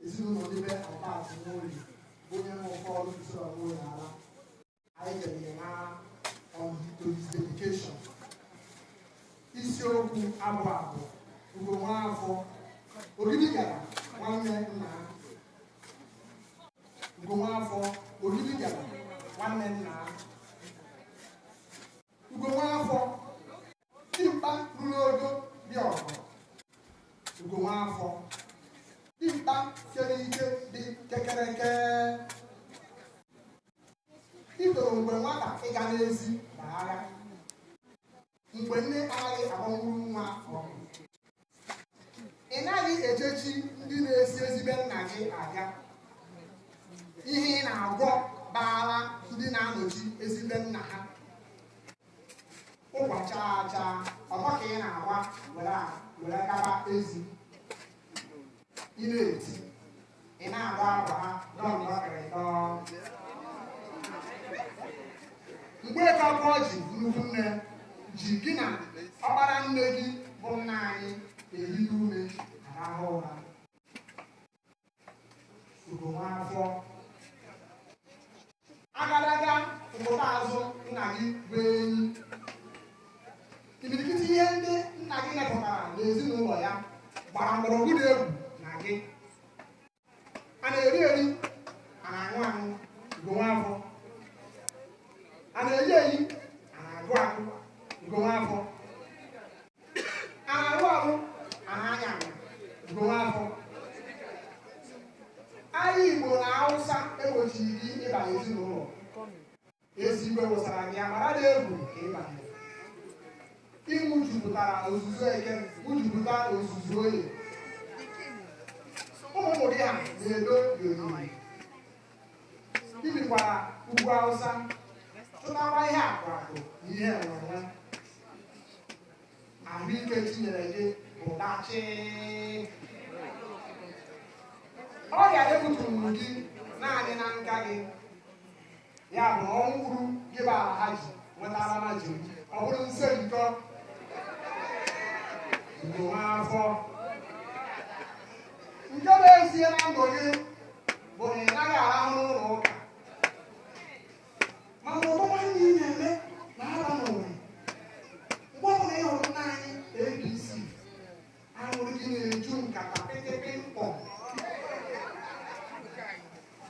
ezinụlọ n'ime ọba atụmori onye nwụkọ ọrụ usoro ọgwụ n'ala anyị jere na on his dedication. Isiokwu abụ abụ Ugonwafor ogidi gara nwanne nna ha. Ugonwafor ogidi gara nwanne nna ha. Ugonwafor dimkpa ruru ogo dị ọgọ. Ugonwafor dimkpa kere ike dị kekereke. Idoro mgbe nwata ịga n'ezi na agha. Mgbe nne anaghị agbanwuru nwa ọgụ. Ị naghị ejechi ndị na-esi ezigbo nna gị aga. Ihe ị na-agwọ baara ndị na-anọchi ezigbo nna ha. Ụgwa chaa chaa ọgbakọ ị na-agba were gaba ezi. Ị na-eti ị na-agba agwa ha dọndọkịrịtọ. Mgbe ka bụ ji nnukwu nne ji gị na ọkpara nne gị bụ nna anyị eriri ume arahụ ụra. Ugonwafor agadaga mpụta azụ nna gị bụ enyi. Imirikiti ihe ndị nna gị mepụtara n'ezinụlọ ya gbara mgbọrọgwụ dị egwu na gị. A na-eri eri, a na-aṅụ aṅụ. Ugonwafor a na-eyi eyi, a na-agụ agụ. Ugonwafor a na-arụ ọrụ, a na-anya anya. Ugonwafor anyị Igbo na Hausa egbochiri gị ịbanye ezinụlọ. Ezigbo wụsara gị amara dị egwu ka ịbanye. Ịmụ jupụtara ozuzu eke, mụjupụta ozuzu oye. Ụmụ gị ha na-edo yoyi. Ibikwara ugwu Hausa chụtakwa ihe akụ akụ na ihe enwenwe. Ahụike tinyere gị bụ dachi. Ọrịa ebuturu gị naanị na nka gị. Ya bụ ọnwụ kwuru gị bụ ala ha ji nwetara na ji ọ bụrụ nserikọ. Ugonwafor nke bụ ezie na ndụ gị bụ na ị naghị arahụ n'ụlọ ụka. Mana ọgbụgba ndị ị na-eme na-aba n'ụwa. Mgbe ọbụla ị hụrụ nna anyị APC, ahụrụ gị na-eju nkata pịtịpị mkpọ.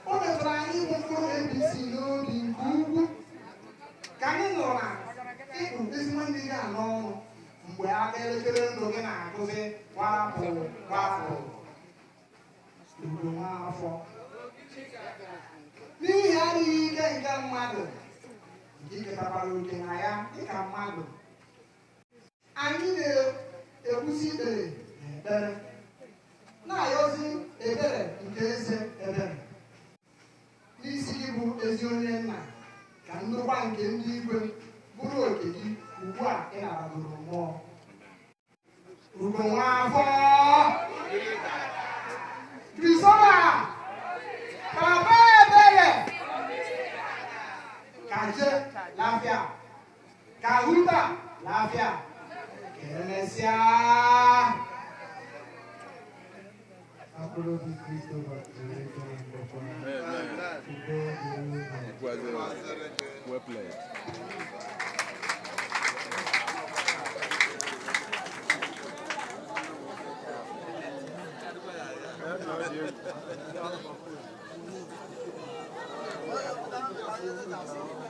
O metụrụ anyị bụ mkpụrụ APC n'obi nke ukwu ka anyị nụrụ na ịkpụ ezigbo ndị gị anọ ọnụ mgbe aka elekere ndụ gị na-akụzi warapụ warapụ. Ugonwafor n'ihi adịghị ike nke mmadụ nke iketakwara oke na ya dịka mmadụ, anyị na-ekwusi ikpere na ekpere na-ayọzi ebere nke eze ebere. N'isi gị bụ ezi onye nna ka ndokwa nke ndị igwe bụrụ oke gị ugbu a ị naragoro mmụọ. Ugonwafor Priscilla Papa ebere Kaje láfíà Kahuta láfíà Kẹrẹsíà. Well played. Thank you.